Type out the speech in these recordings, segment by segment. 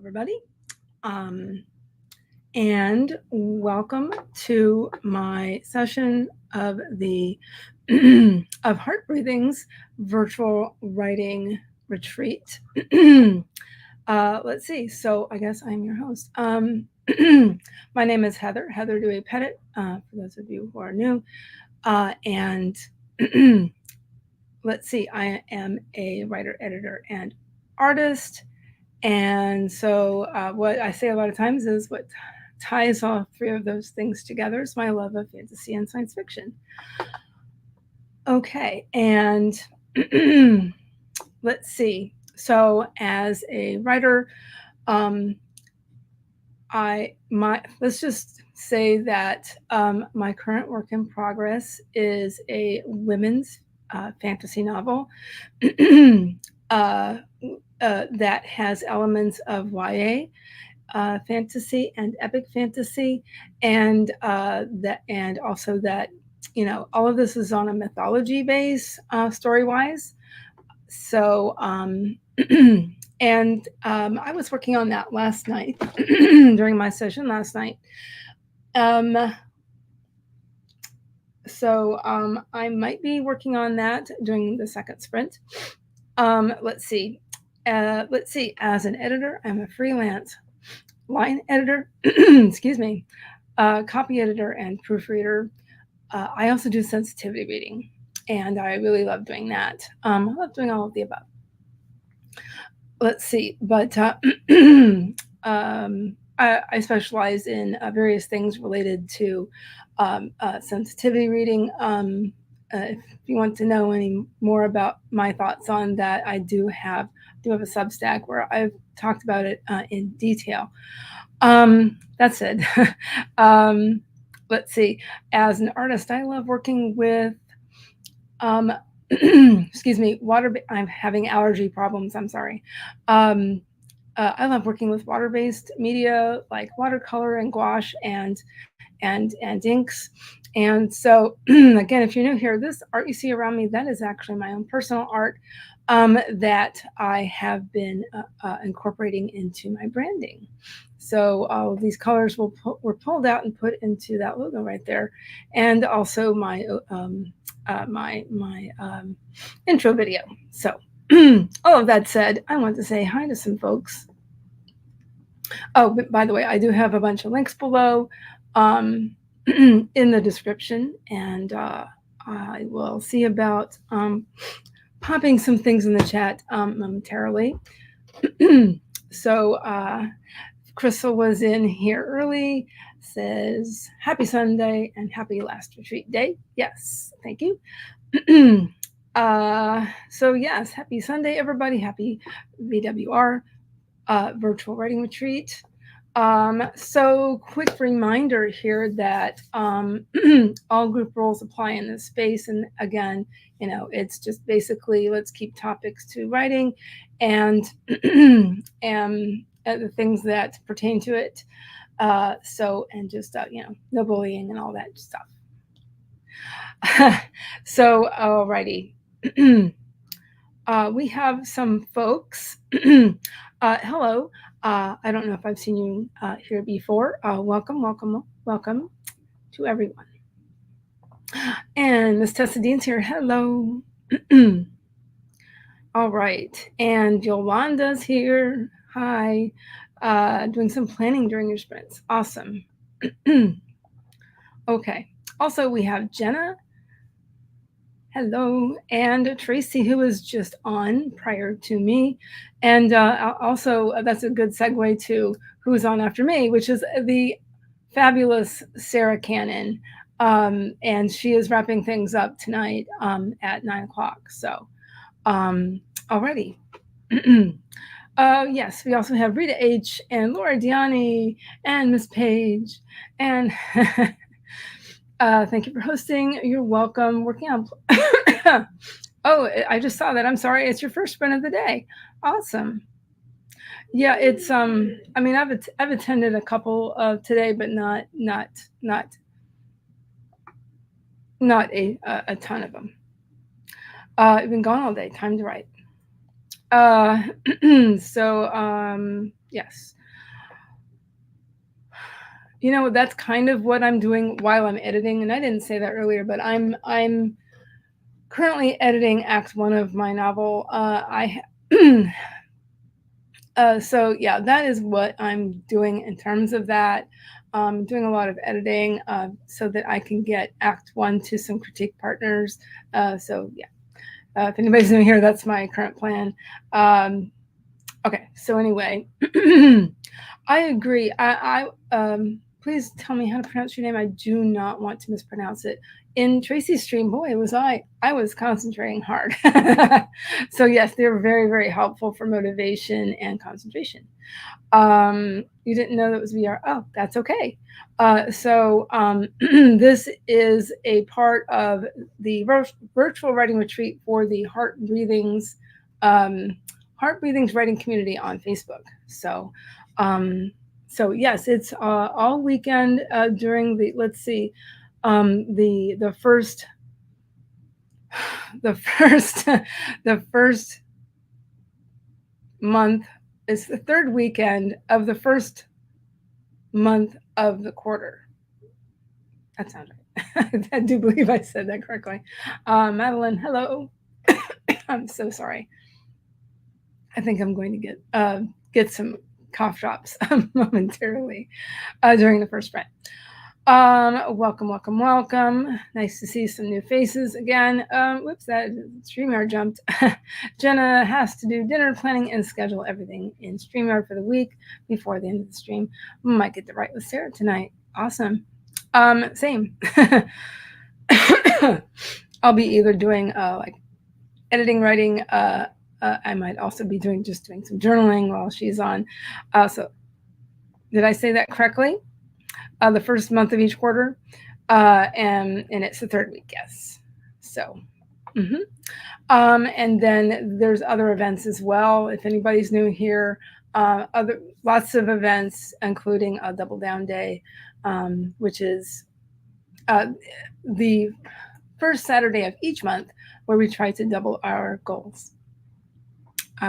everybody. Um, and welcome to my session of the of Heart Breathing's virtual writing retreat. Let's see. So I guess I'm your host. My name is Heather Dewey Pettit, for those of you who are new. And let's see, I am a writer, editor, and artist. And so, what I say a lot of times is what ties all three of those things together is my love of fantasy and science fiction. Okay, and let's see. So, as a writer, let's just say that my current work in progress is a women's fantasy novel. That has elements of YA fantasy and epic fantasy, and also that all of this is on a mythology base, story wise. So and I was working on that last night during my session last night. So I might be working on that during the second sprint. Let's see. As an editor, I'm a freelance line editor, excuse me, copy editor and proofreader. I also do sensitivity reading, and I really love doing that. I love doing all of the above. Let's see, but I specialize in various things related to sensitivity reading. If you want to know any more about my thoughts on that, I do have a Substack where I've talked about it in detail. That said, let's see. As an artist, I love working with, excuse me, I'm having allergy problems. I'm sorry. I love working with water-based media like watercolor and gouache and inks. And so, again, if you're new here, this art you see around me, that is actually my own personal art that I have been incorporating into my branding. So all of these colors were pulled out and put into that logo right there, and also my intro video. So all of that said, I want to say hi to some folks. Oh, by the way, I do have a bunch of links below in the description, and I will see about popping some things in the chat momentarily. So Crystal was in here early, says happy Sunday and happy last retreat day. Yes, thank you. So yes, happy Sunday, everybody. Happy VWR virtual writing retreat. So quick reminder here that all group roles apply in this space. And again, it's just basically let's keep topics to writing and the things that pertain to it. And just, no bullying and all that stuff. So, alrighty. We have some folks. Hello. I don't know if I've seen you here before. Welcome to everyone. And Miss Tessa Dean's here. Hello. All right. And Yolanda's here. Hi. Doing some planning during your sprints. Awesome. Okay. Also, we have Jenna. Hello, and Tracy, who was just on prior to me. And also, that's a good segue to who's on after me, which is the fabulous Sarra Cannon. And she is wrapping things up tonight at 9 o'clock. So, already. Yes, we also have Rita H. and Laura Diani and Miss Page. And thank you for hosting. You're welcome. Working on. Oh, I just saw that. I'm sorry. It's your first sprint of the day. Awesome. Yeah, it's I mean, I've attended a couple today, but not a ton of them. I've been gone all day. Time to write. So yes. You know, that's kind of what I'm doing while I'm editing, and I didn't say that earlier, but I'm currently editing Act 1 of my novel. So yeah, that is what I'm doing in terms of that. Doing a lot of editing so that I can get Act 1 to some critique partners. So yeah, if anybody's new here, that's my current plan. Okay, so anyway, I agree. Please tell me how to pronounce your name. I do not want to mispronounce it. In Tracy's stream, boy, was I was concentrating hard. So yes, they're very, very helpful for motivation and concentration. You didn't know that was VR. Oh, that's okay. This is a part of the virtual writing retreat for the um, Heart Breathings writing community on Facebook. So yes, it's all weekend during the, let's see, the first the first the first month is the third weekend of the first month of the quarter. That sounds right. I do believe I said that correctly. Madeline, hello. I'm so sorry. I think I'm going to get some cough drops momentarily during the first sprint. Welcome, welcome, welcome. Nice to see some new faces again. Whoops, that StreamYard jumped. Jenna has to do dinner planning and schedule everything in StreamYard for the week before the end of the stream. Might get to write with Sarah tonight. Awesome. Same. I'll be either doing like editing, writing. I might also be doing some journaling while she's on. So, did I say that correctly? The first month of each quarter, and it's the third week. Yes. So. Mm-hmm. And then there's other events as well. If anybody's new here, lots of events, including a Double Down Day, which is the first Saturday of each month, where we try to double our goals,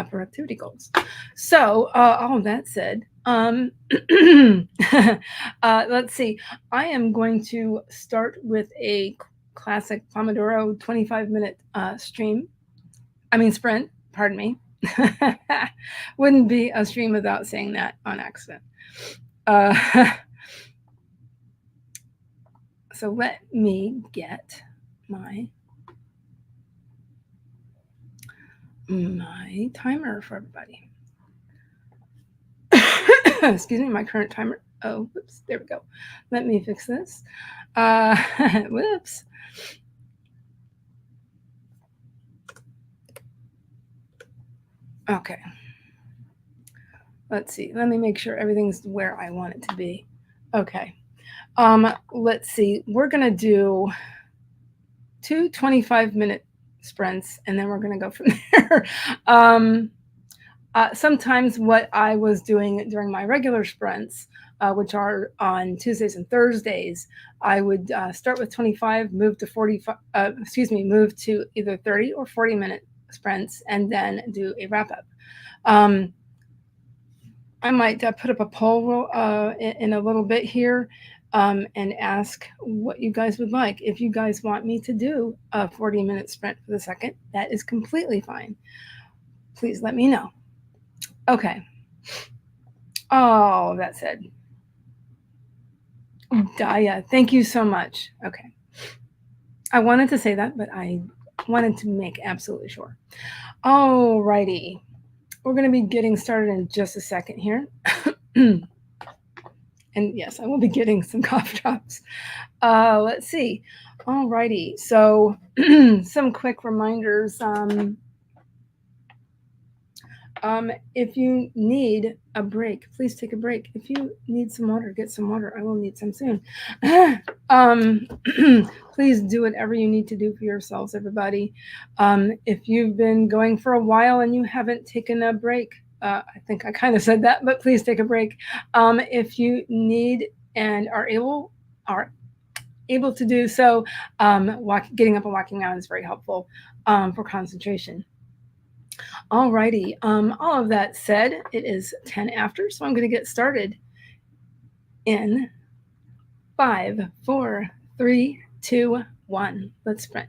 productivity goals. So, all of that said, let's see. I am going to start with a classic Pomodoro 25-minute sprint. Pardon me. Wouldn't be a stream without saying that on accident. So let me get my timer for everybody. Excuse me, my current timer. Oh, whoops, there we go. Let me fix this. Whoops. Okay. Let's see. Let me make sure everything's where I want it to be. Okay. Let's see. We're going to do 2 25-minute sprints, and then we're going to go from there. Sometimes what I was doing during my regular sprints, which are on Tuesdays and Thursdays, I would start with 25, move to move to either 30 or 40-minute sprints, and then do a wrap up. I might put up a poll in a little bit here and ask what you guys would like. If you guys want me to do a 40-minute sprint for the second, that is completely fine. Please let me know. Okay. Oh, that said. Daya, thank you so much. Okay. I wanted to say that, but I wanted to make absolutely sure. All righty. We're going to be getting started in just a second here. And yes, I will be getting some cough drops. Let's see. All righty. So some quick reminders. If you need a break, please take a break. If you need some water, get some water. I will need some soon. Please do whatever you need to do for yourselves, everybody. If you've been going for a while and you haven't taken a break, I think I kind of said that, but please take a break. If you need and are able to do so, getting up and walking around is very helpful for concentration. All righty. All of that said, it is 10 after, so I'm going to get started in 5, 4, 3, 2, 1. Let's sprint.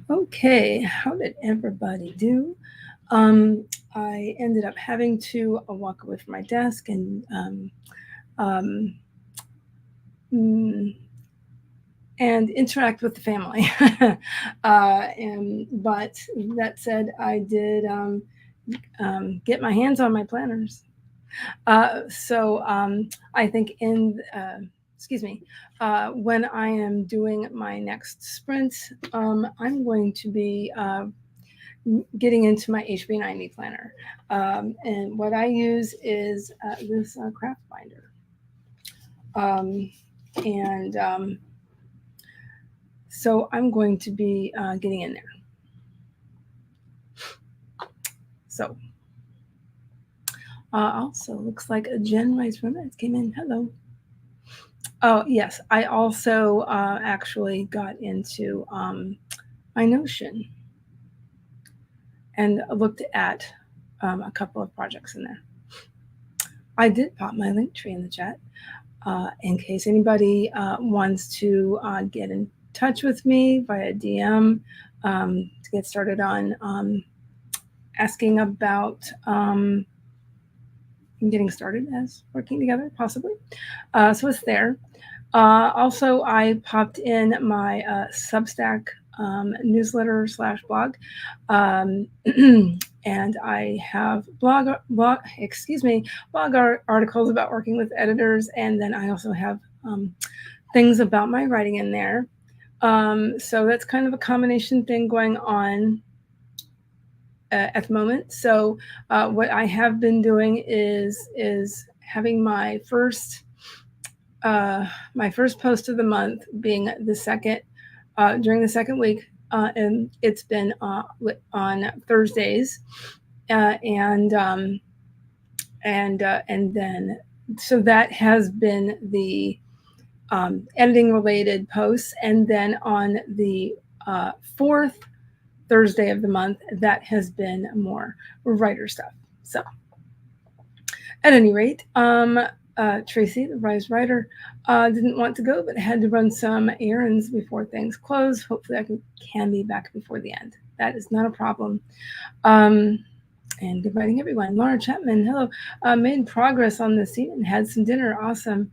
Okay, how did everybody do? I ended up having to walk away from my desk and um, mm, and interact with the family. But that said, I did get my hands on my planners. So I think excuse me, when I am doing my next sprint, I'm going to be getting into my HB90 planner. And what I use is this craft binder. And so I'm going to be getting in there. So also looks like a Jen Rice Romance came in. Hello. Oh, yes. I also actually got into my Notion and looked at a couple of projects in there. I did pop my link tree in the chat in case anybody wants to get in touch with me via DM to get started on asking about getting started as working together, possibly. So it's there. Also, I popped in my Substack newsletter / blog, and I have blog articles about working with editors, and then I also have things about my writing in there. So that's kind of a combination thing going on at the moment. So what I have been doing is having my first post of the month being the second during the second week, and it's been on Thursdays, and then so that has been the editing related posts, and then on the fourth Thursday of the month, that has been more writer stuff. So at any rate, Tracy, the Rise Writer, didn't want to go, but had to run some errands before things close. Hopefully I can be back before the end. That is not a problem. And good morning, everyone. Laura Chapman, hello. Made progress on the scene and had some dinner. Awesome.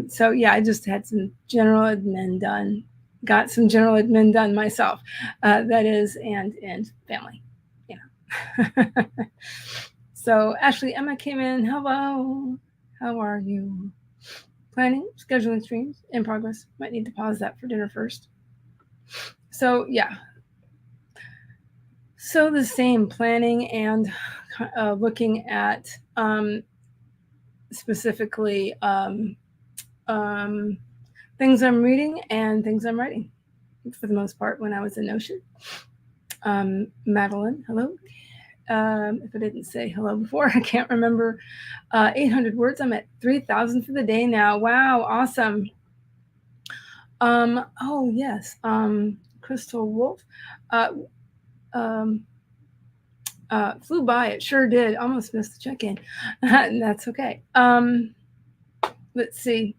So yeah, I just had some general admin done. Got some general admin done myself. That is, and family, you know. So Ashley, Emma came in. Hello. How are you? Planning, scheduling streams in progress. Might need to pause that for dinner first. So yeah. So the same planning and looking at specifically things I'm reading and things I'm writing for the most part when I was in Notion. Madeline, hello. If I didn't say hello before, I can't remember. 800 words. I'm at 3,000 for the day now. Wow, awesome. Oh yes. Crystal Wolf. Flew by. It sure did. Almost missed the check-in. That's okay. Let's see.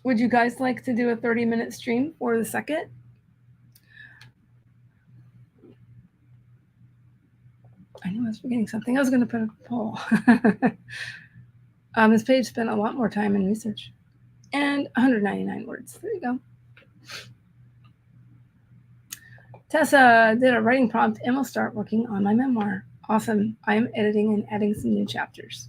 Would you guys like to do a 30-minute stream for the second? I knew I was forgetting something. I was going to put a poll. This page spent a lot more time in research. And 199 words. There you go. Tessa did a writing prompt and will start working on my memoir. Awesome. I am editing and adding some new chapters.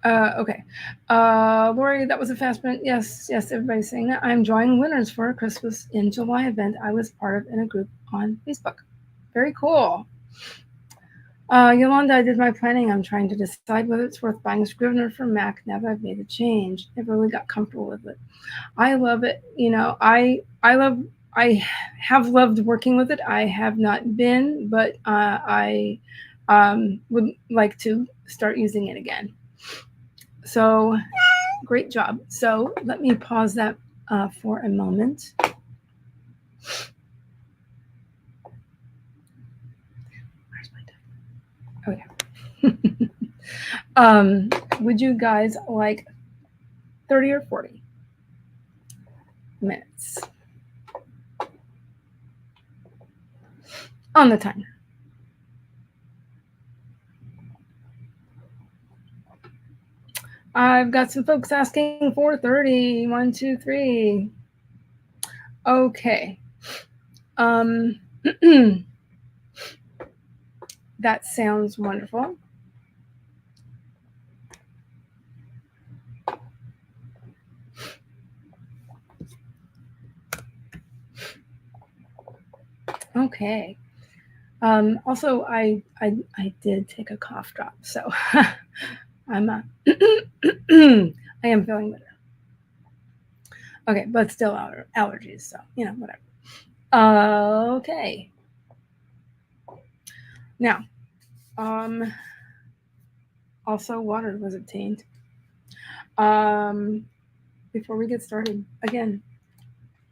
Okay. Lori, that was a fast print. Yes, everybody's saying that. I'm drawing winners for a Christmas in July event I was part of in a group on Facebook. Very cool. Yolanda, I did my planning. I'm trying to decide whether it's worth buying a Scrivener for Mac now that I've made a change. Never really got comfortable with it. I love it. You know, I have loved working with it. I have not been, but I would like to start using it again. So great job. So let me pause that for a moment. Where's my time? Oh yeah. Would you guys like 30 or 40 minutes on the timer. I've got some folks asking for 30. 1, 2, 3. Okay. That sounds wonderful. Okay. Also, I did take a cough drop, so I'm I am feeling better. Okay, but still allergies, so whatever. Okay. Now, also water was obtained. Before we get started, again,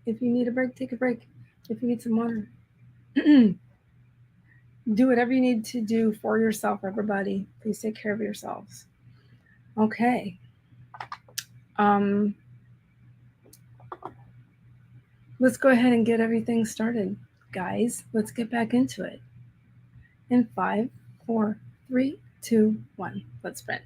if you need a break, take a break. If you need some water, do whatever you need to do for yourself, everybody. Please take care of yourselves. Okay. Let's go ahead and get everything started, guys. Let's get back into it. In 5, 4, 3, 2, 1. Let's sprint.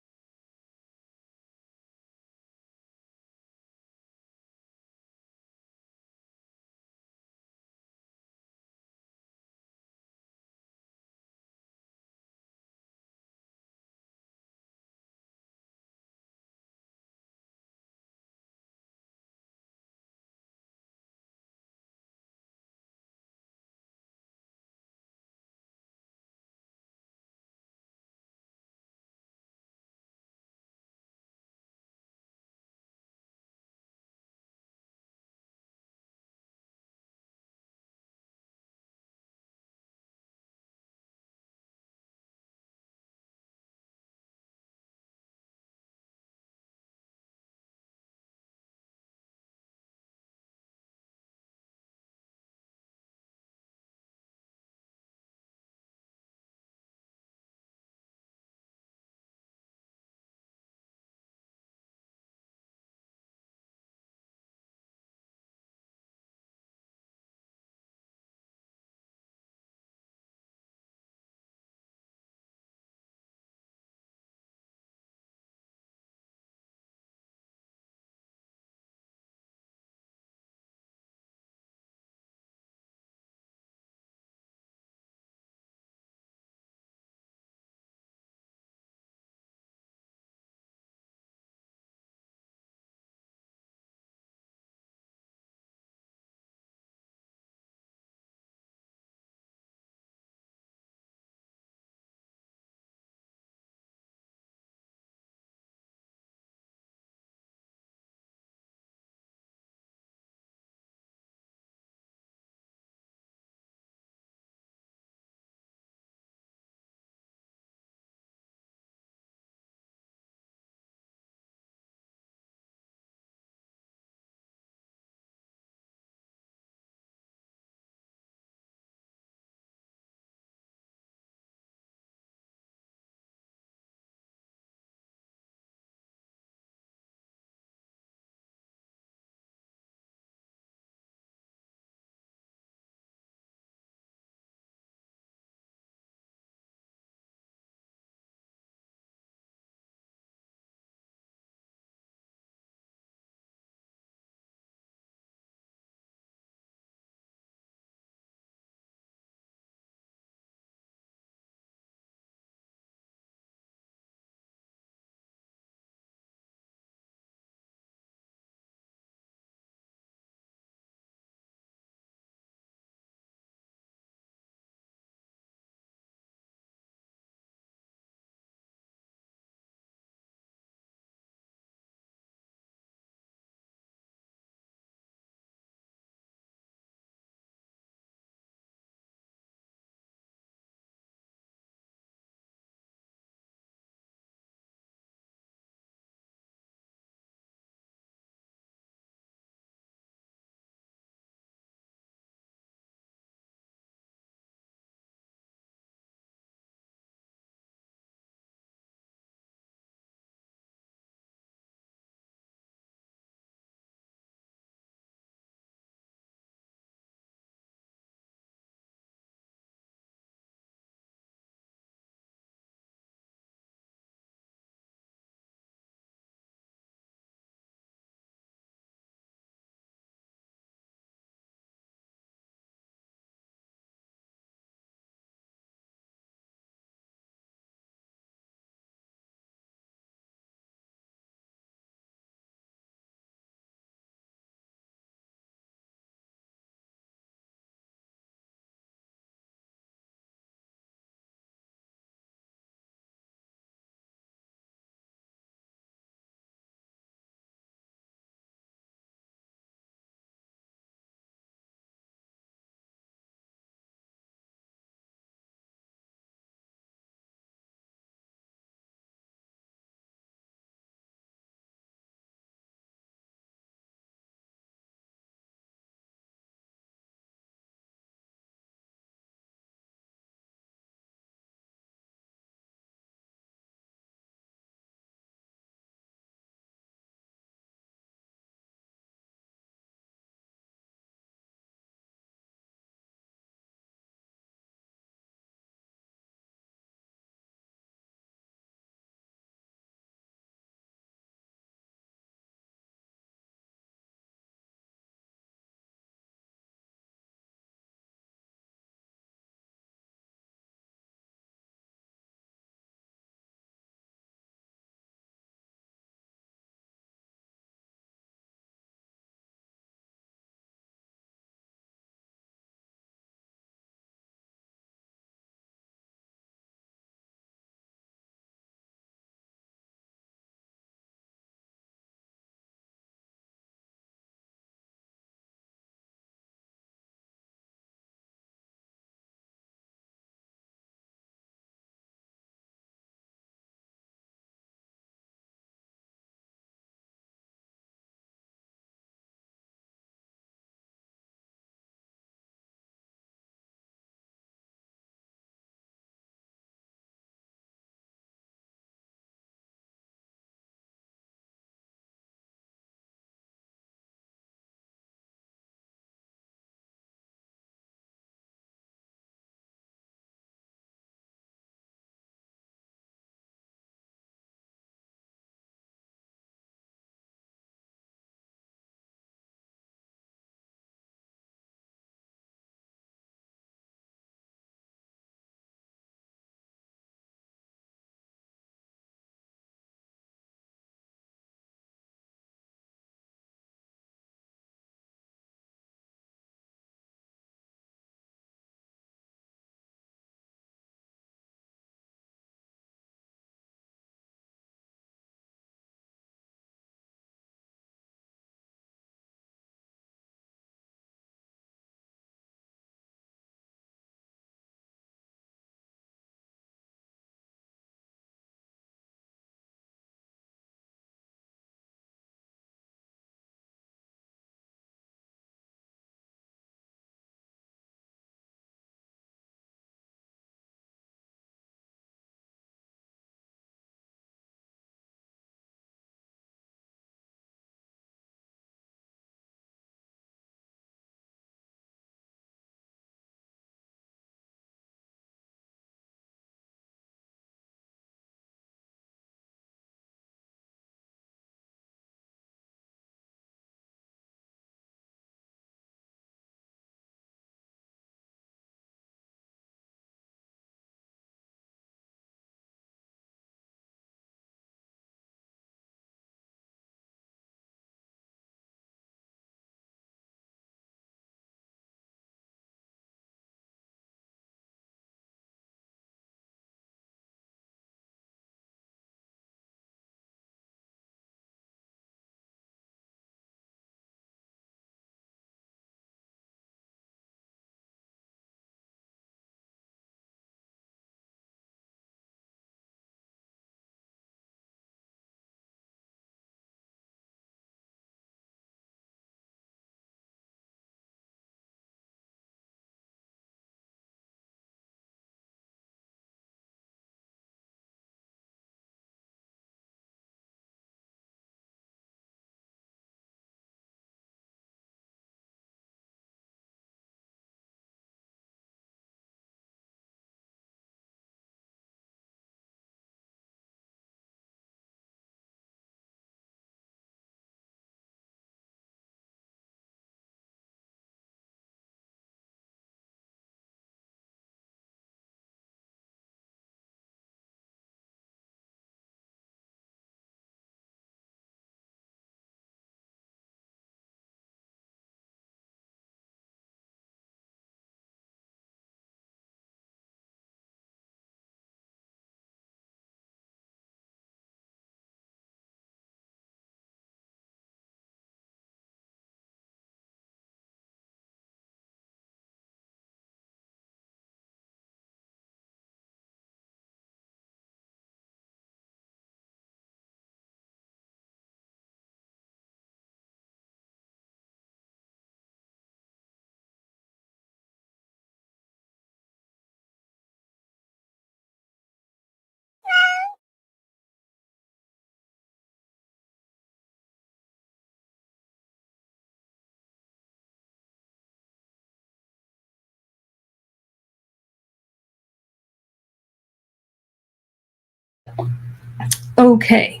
Okay,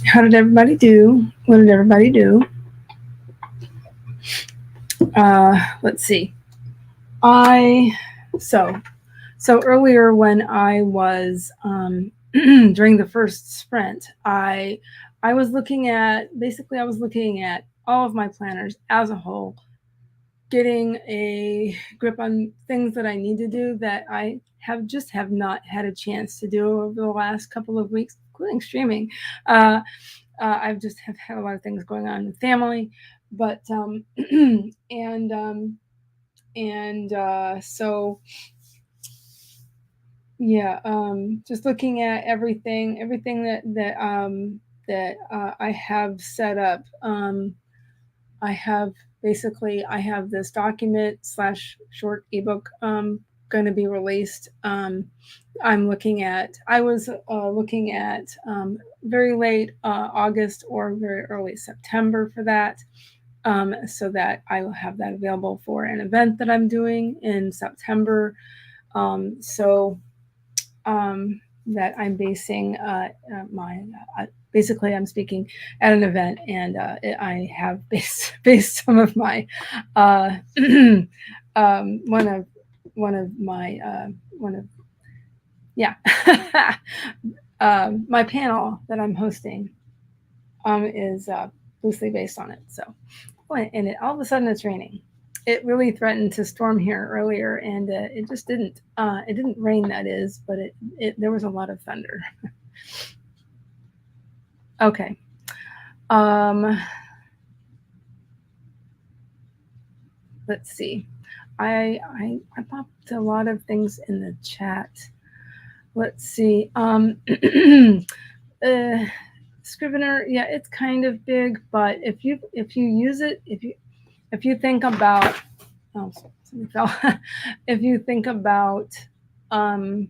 how did everybody do? What did everybody do? Let's see. I so so earlier when I was during the first sprint, I was looking at basically I was looking at all of my planners as a whole, getting a grip on things that I need to do that I have not had a chance to do over the last couple of weeks, including streaming. Uh, I've just have had a lot of things going on with family, but and so yeah, just looking at everything that I have set up. I have I have this document slash short ebook going to be released. I was looking at very late August or very early September for that, so that I will have that available for an event that I'm doing in September. So that I'm basing my basically I'm speaking at an event, and I have based some of my uh, one of one of yeah my panel that I'm hosting is loosely based on it. So and all of a sudden it's raining. It really threatened to storm here earlier, and it just didn't. It didn't rain, that is, but there was a lot of thunder. Okay. Let's see. I popped a lot of things in the chat. Let's see. Scrivener, yeah, it's kind of big, but if you use it, if you think about something fell. If you think about the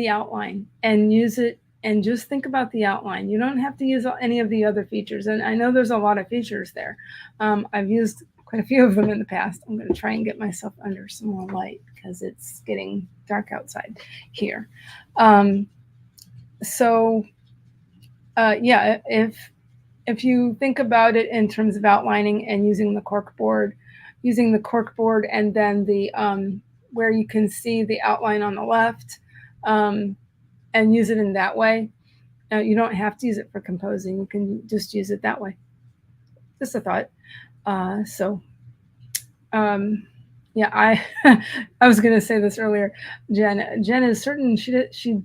outline and use it, and just think about the outline. You don't have to use any of the other features, and I know there's a lot of features there. I've used quite a few of them in the past. I'm going to try and get myself under some more light because it's getting dark outside here. So yeah, if you think about it in terms of outlining and using the cork board, and then the where you can see the outline on the left, and use it in that way. You don't have to use it for composing. You can just use it that way. Just a thought. Yeah, I was going to say this earlier. Jen is certain she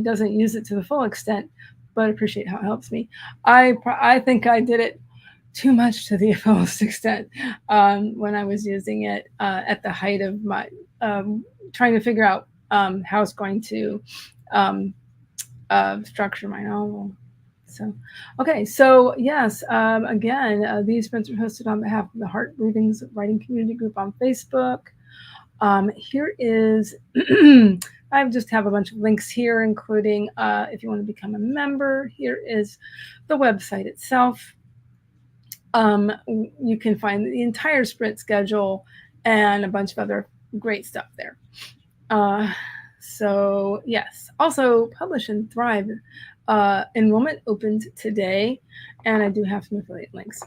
doesn't use it to the full extent, but I appreciate how it helps me. I think I did it too much to the fullest extent when I was using it at the height of my trying to figure out how it's going to structure my novel. So, okay, so yes, again, these events are hosted on behalf of the Heart Breathings Writing Community Group on Facebook. Here is, I just have a bunch of links here, including if you want to become a member, here is the website itself. You can find the entire sprint schedule and a bunch of other great stuff there. So yes, also Publish and Thrive enrollment opened today, and I do have some affiliate links.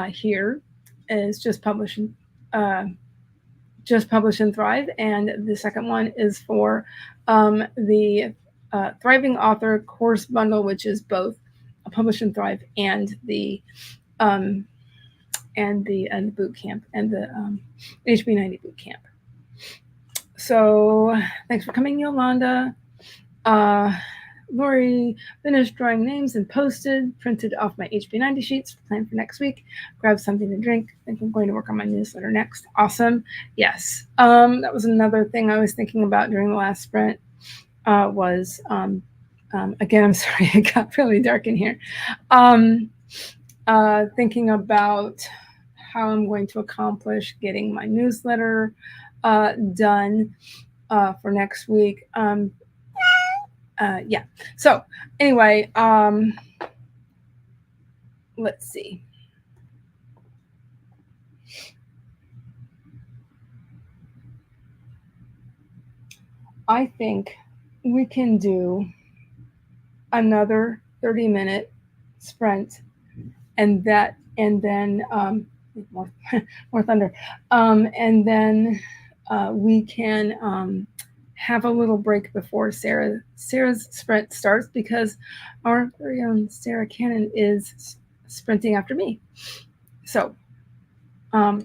Here is just Publish and Thrive, and the second one is for the Thriving Author course bundle, which is both a Publish and Thrive and the boot camp and the HB90 boot camp. So thanks for coming, Yolanda. Lori finished drawing names and printed off my HB90 sheets, planned for next week. Grab something to drink. I think I'm going to work on my newsletter next. Awesome. Yes. That was another thing I was thinking about during the last sprint was, again, I'm sorry, it got really dark in here. Thinking about how I'm going to accomplish getting my newsletter done for next week. Yeah. So anyway, let's see. I think we can do another 30-minute sprint, and then more, more thunder, and then we can have a little break before Sarah's sprint starts, because our very own Sarra Cannon is sprinting after me. So I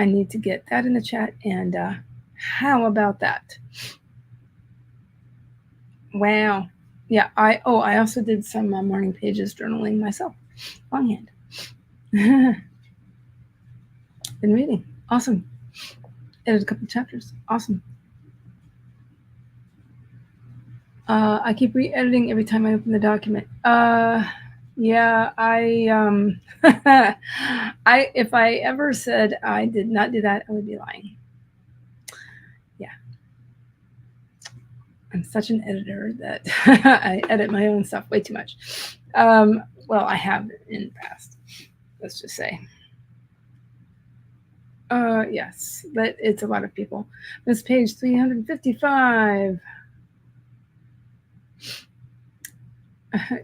need to get that in the chat, and how about that? Wow. Yeah, I also did some morning pages journaling myself, longhand. Been reading. Awesome. Edited a couple chapters. Awesome. I keep re-editing every time I open the document. Yeah, if I ever said I did not do that, I would be lying. Yeah. I'm such an editor that I edit my own stuff way too much. Well, I have in the past, let's just say. Yes, but it's a lot of people. This page 355.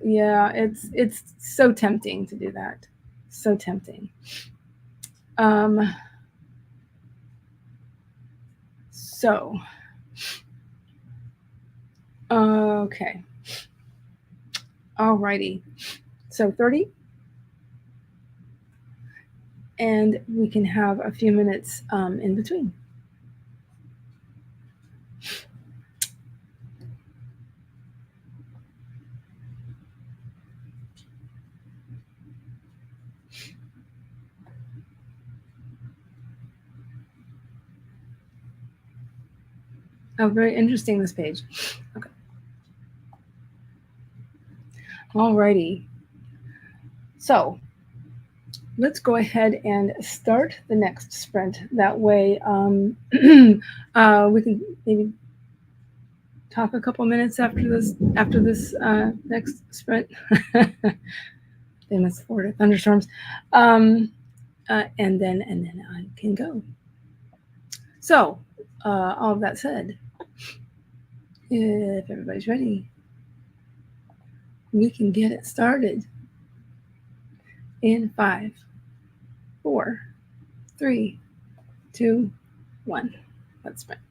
Yeah, it's so tempting to do that. So tempting. So, okay. Alrighty. So 30. And we can have a few minutes in between. Oh, very interesting, this page. Okay. Alrighty. So let's go ahead and start the next sprint. That way we can maybe talk a couple minutes after this next sprint. Famous Florida thunderstorms. And then I can go. So all of that said, if everybody's ready, we can get it started in 5, 4, 3, 2, 1. Let's sprint.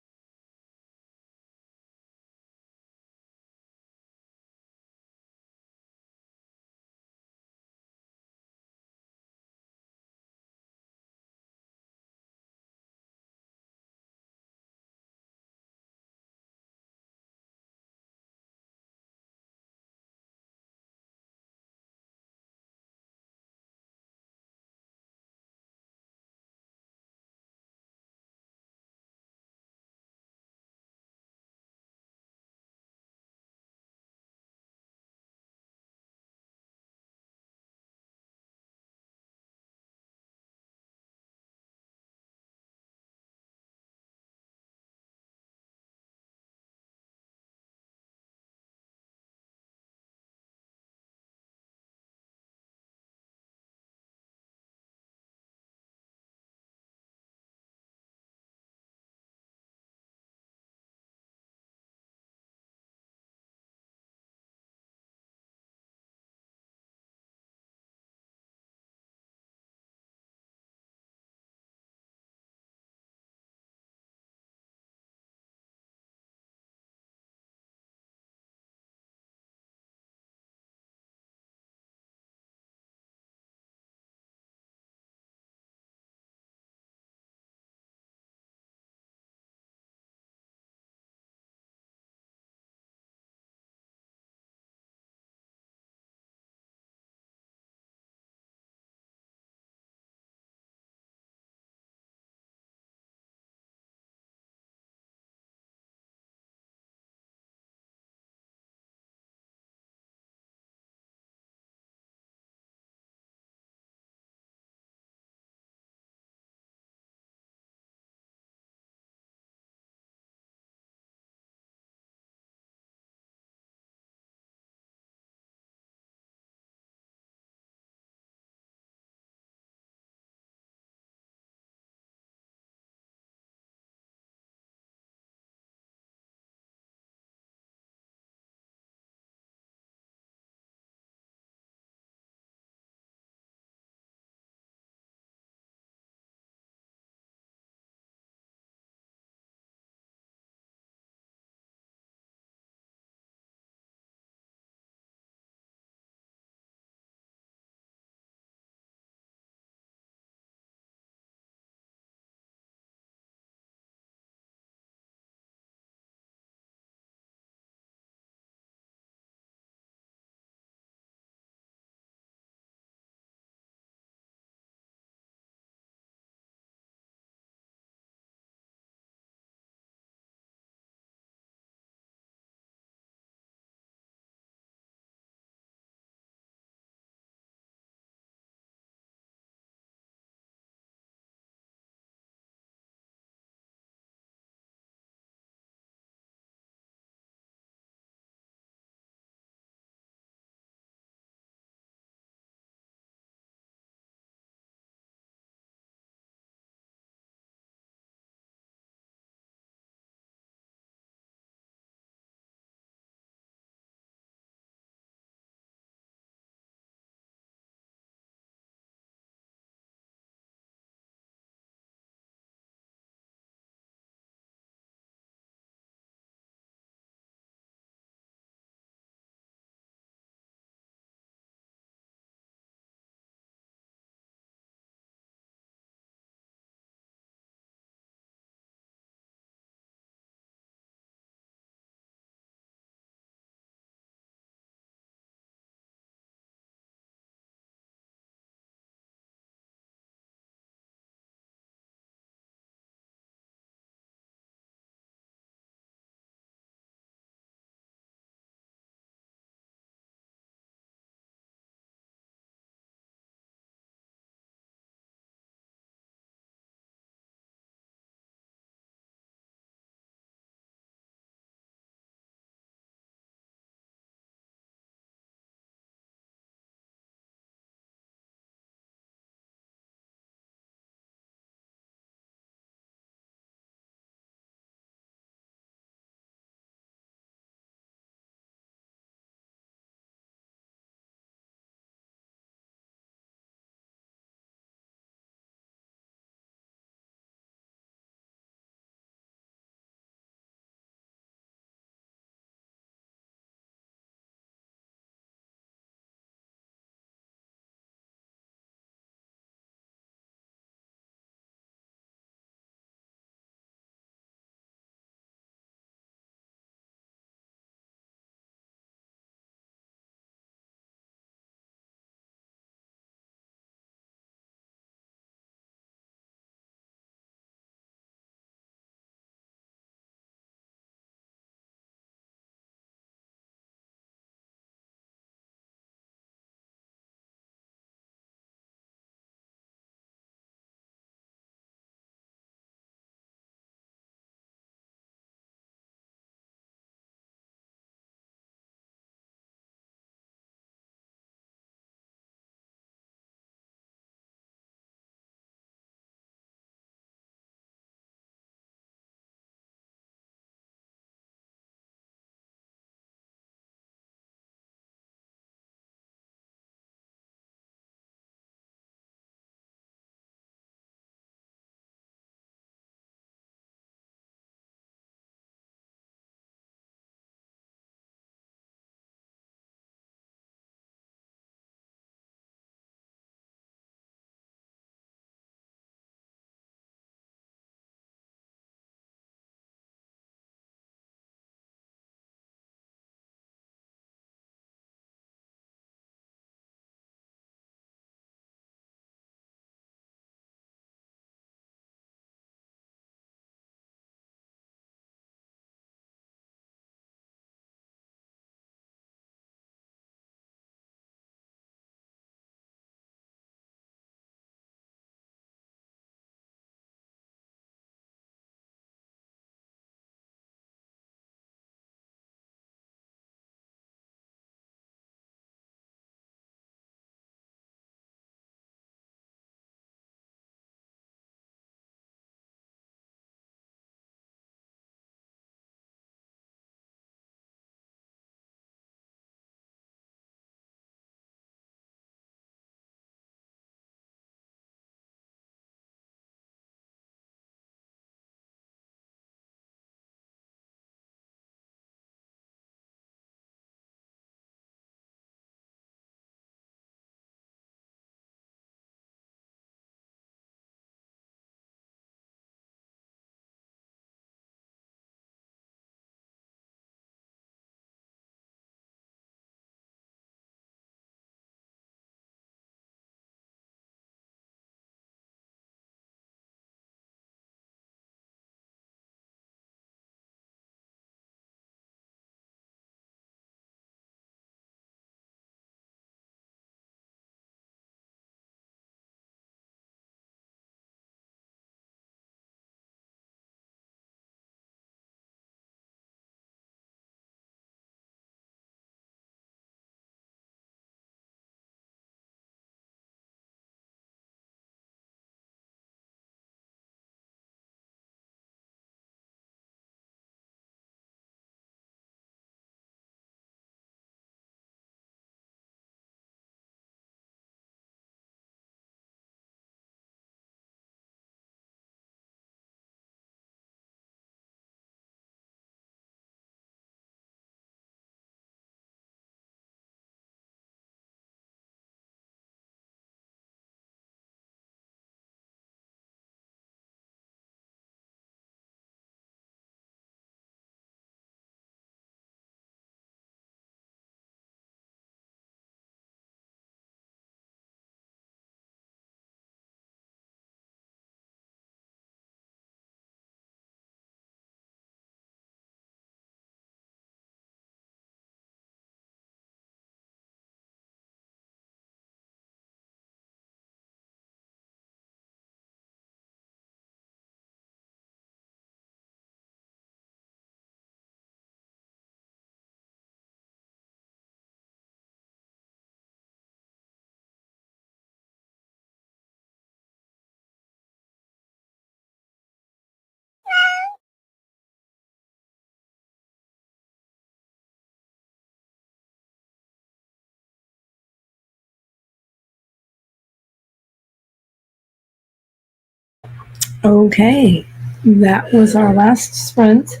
Okay, that was our last sprint,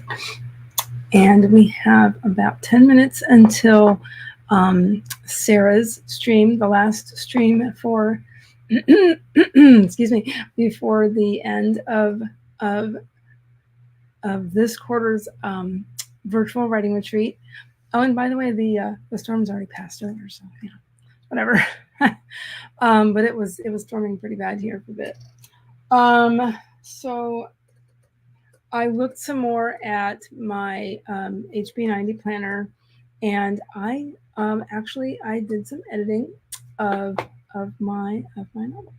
and we have about 10 minutes until Sarah's stream, the last stream for, excuse me, before the end of this quarter's virtual writing retreat. Oh, and by the way, the storm's already passed over, so you know, whatever. But it was storming pretty bad here for a bit. So I looked some more at my HB90 planner, and I actually I did some editing of my novel.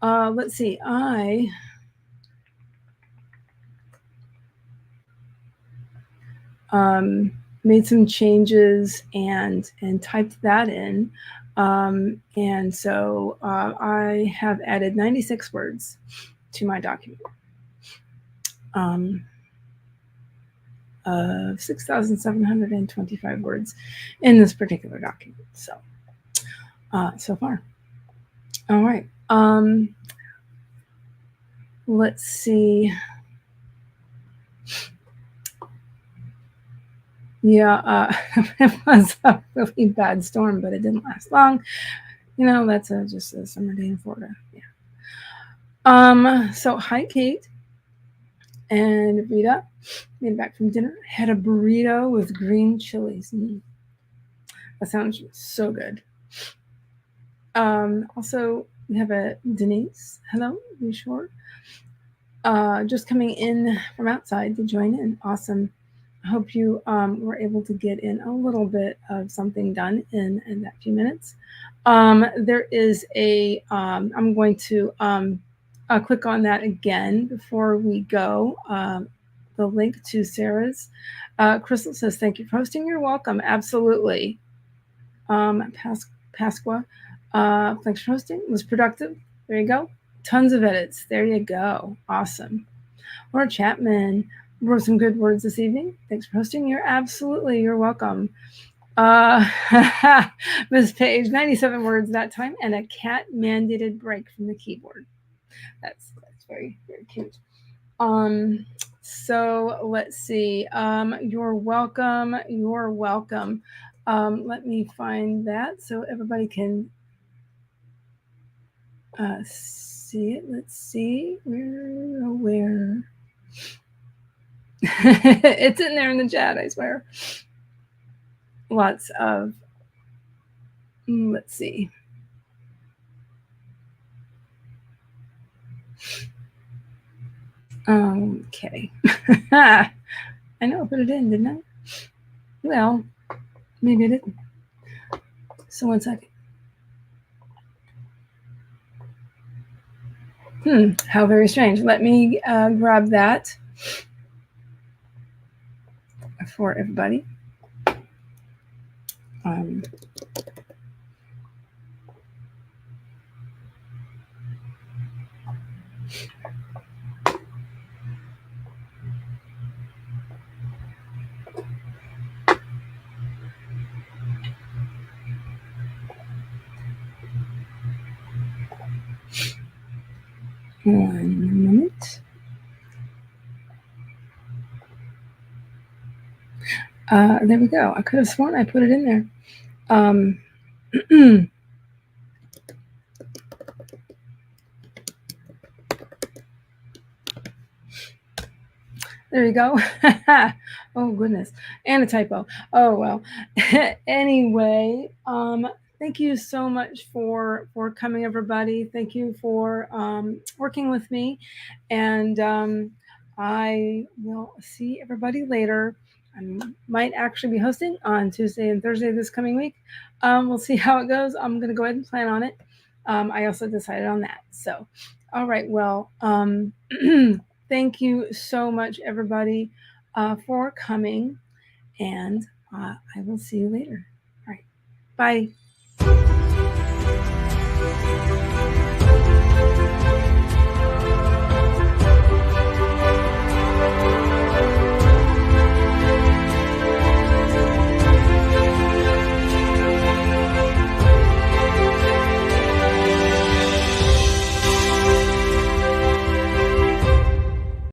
Let's see, I made some changes and typed that in. And so I have added 96 words to my document. 6,725 words in this particular document. So, so far. All right. Let's see. Yeah, it was a really bad storm, but it didn't last long. You know, that's just a summer day in Florida. Yeah. So hi, Kate and Rita. Made back from dinner. Had a burrito with green chilies. That sounds so good. Also, we have a Denise. Hello, you sure? Just coming in from outside to join in. Awesome. I hope you were able to get in a little bit of something done in that few minutes. There is a, I'm going to click on that again before we go. The link to Sarah's. Crystal says, thank you for hosting. You're welcome. Absolutely. Pasqua, thanks for hosting. It was productive. There you go. Tons of edits. There you go. Awesome. Laura Chapman wrote some good words this evening. Thanks for hosting. You're welcome. Ms. Page, 97 words that time, and a cat mandated break from the keyboard. That's very, very cute. So let's see. You're welcome. Let me find that so everybody can see it. Let's see. Where? It's in there in the chat, I swear. Lots of, let's see. Okay. I know I put it in, didn't I? Well, maybe I didn't. So 1 second. How very strange. Let me grab that for everybody. One minute. There we go. I could have sworn I put it in there. There you go. Oh, goodness. And a typo. Oh, well. Anyway, thank you so much for coming, everybody. Thank you for working with me. And I will see everybody later. I might actually be hosting on Tuesday and Thursday this coming week. We'll see how it goes. I'm going to go ahead and plan on it. I also decided on that. So, all right. Well, thank you so much, everybody, for coming. And I will see you later. All right. Bye.